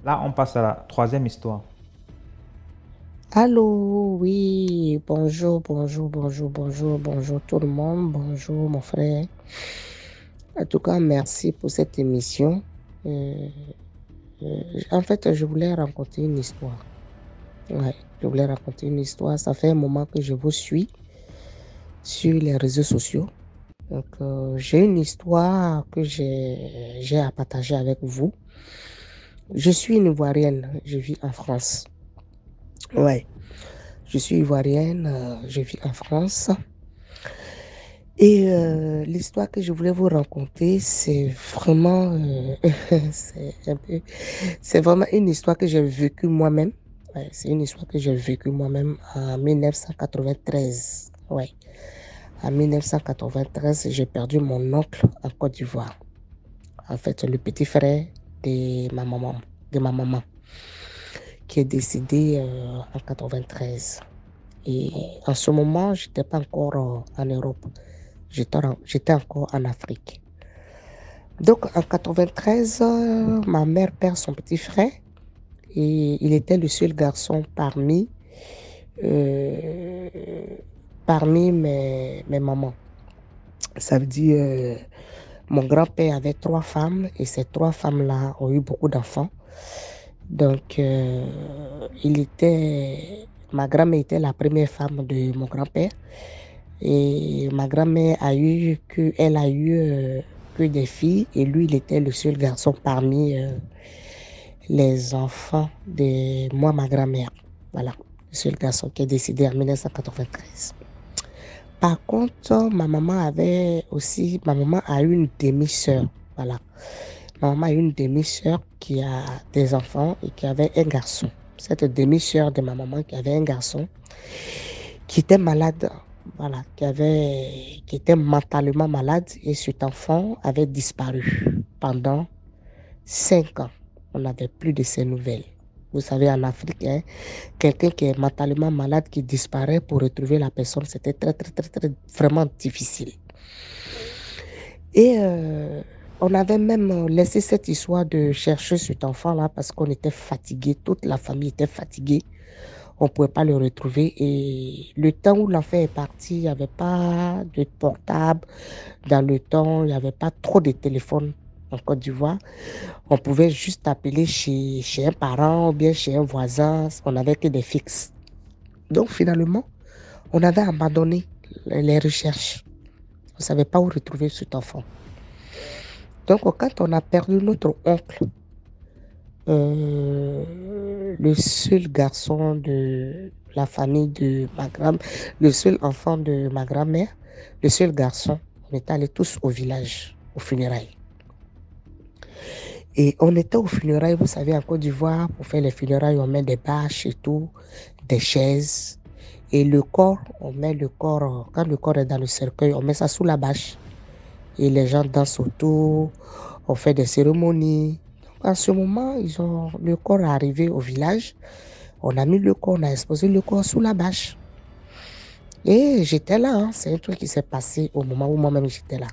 Là, on passe à la troisième histoire. Allô, oui, bonjour, bonjour, bonjour, bonjour, bonjour tout le monde, bonjour mon frère. En tout cas, merci pour cette émission. Euh, en fait, je voulais raconter une histoire. Ouais, je voulais raconter une histoire. Ça fait un moment que je vous suis sur les réseaux sociaux. Donc, j'ai une histoire que j'ai à partager avec vous. Je suis une Ivoirienne, je vis en France. Ouais, je suis Ivoirienne, je vis en France. Et l'histoire que je voulais vous raconter, c'est vraiment, c'est un peu, c'est vraiment une histoire que j'ai vécue moi-même. Ouais, c'est une histoire que j'ai vécue moi-même en 1993. Ouais, en 1993, j'ai perdu mon oncle en Côte d'Ivoire. En fait, le petit frère de ma maman, qui est décédé en 93. Et en ce moment, je n'étais pas encore en Europe. J'étais encore en Afrique. Donc, en 93, ma mère perd son petit frère et il était le seul garçon euh, parmi mes mamans. Ça veut dire, mon grand-père avait trois femmes et ces trois femmes-là ont eu beaucoup d'enfants. Donc, ma grand-mère était la première femme de mon grand-père. Et ma grand-mère elle a eu que des filles et lui, il était le seul garçon parmi les enfants de moi, ma grand-mère. Voilà, le seul garçon qui est décédé en 1993. Par contre, ma maman a eu une demi-sœur. Voilà, ma maman a eu une demi-sœur qui a des enfants et qui avait un garçon. Cette demi-sœur de ma maman qui avait un garçon qui était malade, voilà, qui était mentalement malade et cet enfant avait disparu pendant 5 ans. On n'avait plus de ses nouvelles. Vous savez, en Afrique, hein, quelqu'un qui est mentalement malade, qui disparaît pour retrouver la personne, c'était très, très, très, très, vraiment difficile. Et on avait même laissé cette histoire de chercher cet enfant-là parce qu'on était fatigué, toute la famille était fatiguée. On ne pouvait pas le retrouver. Et le temps où l'enfant est parti, il n'y avait pas de portable. Dans le temps, il n'y avait pas trop de téléphones en Côte d'Ivoire. On pouvait juste appeler chez un parent ou bien chez un voisin. On n'avait que des fixes. Donc finalement, on avait abandonné les recherches. On ne savait pas où retrouver cet enfant. Donc quand on a perdu notre oncle, le seul garçon de la famille de le seul enfant de ma grand-mère, le seul garçon, on est allés tous au village, aux funérailles. Et on était aux funérailles, vous savez, en Côte d'Ivoire, pour faire les funérailles, on met des bâches et tout, des chaises. Et le corps, quand le corps est dans le cercueil, on met ça sous la bâche. Et les gens dansent autour, on fait des cérémonies. En ce moment, le corps est arrivé au village. On a mis le corps, on a exposé le corps sous la bâche. Et j'étais là, hein. C'est un truc qui s'est passé au moment où moi-même j'étais là.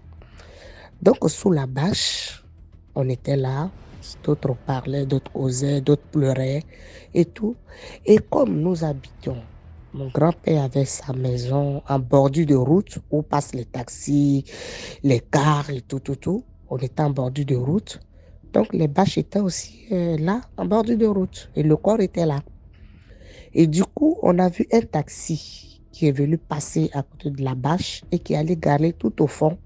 Donc, sous la bâche, on était là. D'autres parlaient, d'autres causaient, d'autres pleuraient et tout. Et comme nous habitions, mon grand-père avait sa maison en bordure de route où passent les taxis, les cars et tout, tout, tout. On était en bordure de route. Donc, les bâches étaient aussi là, en bordure de route. Et le corps était là. Et du coup, on a vu un taxi qui est venu passer à côté de la bâche et qui allait garer tout au fond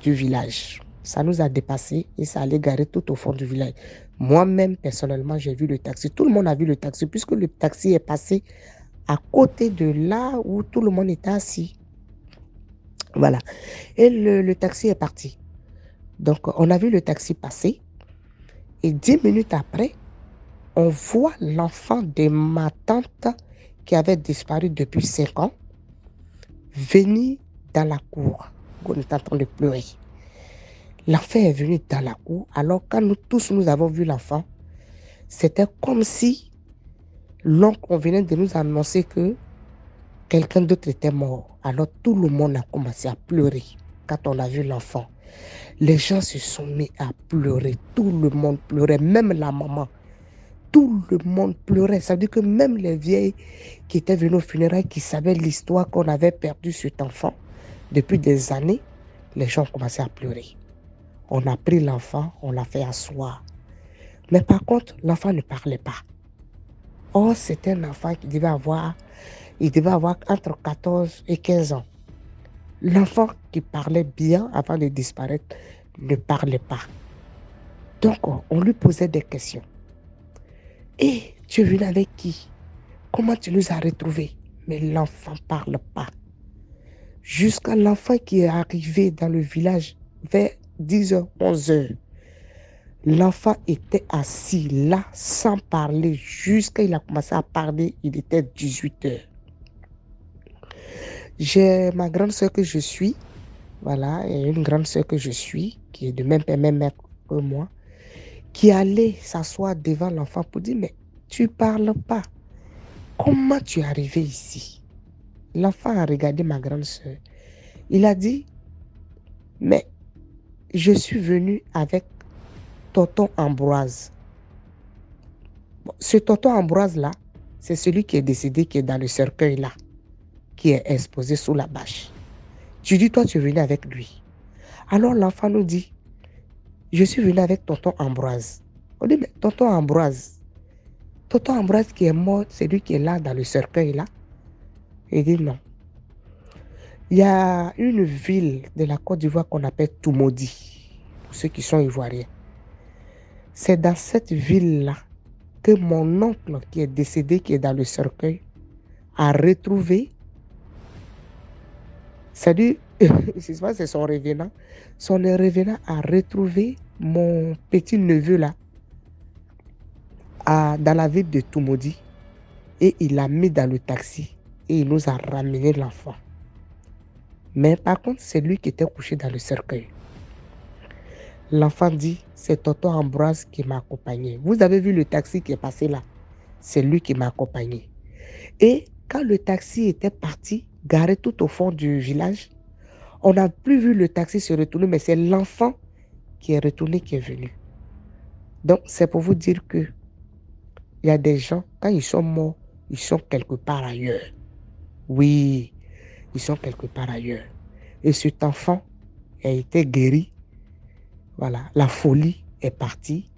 du village. Ça nous a dépassé et ça allait garer tout au fond du village. Moi-même, personnellement, j'ai vu le taxi. Tout le monde a vu le taxi puisque le taxi est passé à côté de là où tout le monde était assis. Voilà. Et le taxi est parti. Donc, on a vu le taxi passer et 10 minutes après, on voit l'enfant de ma tante qui avait disparu depuis 5 ans venir dans la cour. On est en train de pleurer. L'enfant est venu dans la cour. Alors, quand nous tous nous avons vu l'enfant, c'était comme si l'oncle on venait de nous annoncer que quelqu'un d'autre était mort. Alors, tout le monde a commencé à pleurer quand on a vu l'enfant. Les gens se sont mis à pleurer. Tout le monde pleurait, même la maman. tout le monde pleurait. Ça veut dire que même les vieilles qui étaient venues aux funérailles, qui savaient l'histoire qu'on avait perdu cet enfant depuis des années, les gens ont commencé à pleurer. On a pris l'enfant, on l'a fait asseoir. Mais par contre, l'enfant ne parlait pas. Or, c'était un enfant qui devait avoir entre 14 et 15 ans. L'enfant qui parlait bien avant de disparaître ne parlait pas. Donc, on lui posait des questions. Et tu es venu avec qui? Comment tu nous as retrouvés? Mais l'enfant ne parle pas. Jusqu'à l'enfant qui est arrivé dans le village vers 10h, 11h. L'enfant était assis là sans parler jusqu'à il a commencé à parler, il était 18h. J'ai ma grande soeur que je suis, voilà, et une grande soeur que je suis, qui est de même père, même mère que moi, qui allait s'asseoir devant l'enfant pour dire, mais tu parles pas. Comment tu es arrivé ici? L'enfant a regardé ma grande soeur. Il a dit, mais je suis venu avec tonton Ambroise. Bon, ce tonton Ambroise-là, c'est celui qui est décédé, qui est dans le cercueil-là, qui est exposé sous la bâche. Tu dis, toi, tu es venu avec lui. Alors l'enfant nous dit, je suis venu avec tonton Ambroise. On dit, mais tonton Ambroise qui est mort, c'est lui qui est là dans le cercueil-là. Il dit non. Il y a une ville de la Côte d'Ivoire qu'on appelle Toumaudi, pour ceux qui sont ivoiriens. C'est dans cette ville-là que mon oncle qui est décédé, qui est dans le cercueil, a retrouvé, c'est-à-dire, je ne sais pas, c'est son revenant a retrouvé mon petit neveu là, dans la ville de Toumaudi, et il l'a mis dans le taxi et il nous a ramené l'enfant. Mais par contre, c'est lui qui était couché dans le cercueil. L'enfant dit, c'est tonton Ambroise qui m'a accompagné. Vous avez vu le taxi qui est passé là? C'est lui qui m'a accompagné. Et quand le taxi était parti, garé tout au fond du village, on n'a plus vu le taxi se retourner, mais c'est l'enfant qui est retourné, qui est venu. Donc, c'est pour vous dire que il y a des gens, quand ils sont morts, ils sont quelque part ailleurs. Oui, ils sont quelque part ailleurs. Et cet enfant a été guéri. Voilà, la folie est partie.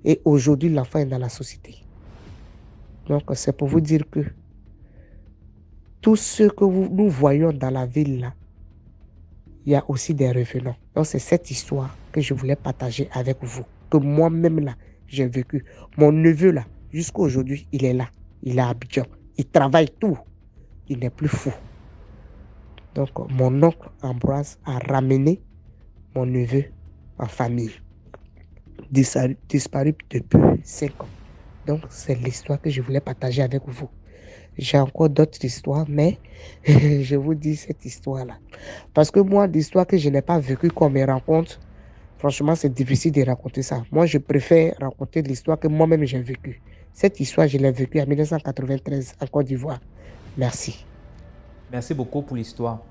Et aujourd'hui, l'enfant est dans la société. Donc, c'est pour vous dire que tout ce que nous voyons dans la ville là, il y a aussi des revenants. Donc, c'est cette histoire que je voulais partager avec vous. Que moi-même là, j'ai vécu. Mon neveu là, jusqu'à aujourd'hui, il est là. Il est à Abidjan. Il travaille tout. Il n'est plus fou. Donc, mon oncle Ambroise a ramené mon neveu en famille. Disparu depuis 5 ans. Donc, c'est l'histoire que je voulais partager avec vous. J'ai encore d'autres histoires, mais je vous dis cette histoire-là. Parce que moi, l'histoire que je n'ai pas vécue qu'on me raconte, franchement, c'est difficile de raconter ça. Moi, je préfère raconter l'histoire que moi-même j'ai vécue. Cette histoire, je l'ai vécue en 1993 en Côte d'Ivoire. Merci. Merci beaucoup pour l'histoire.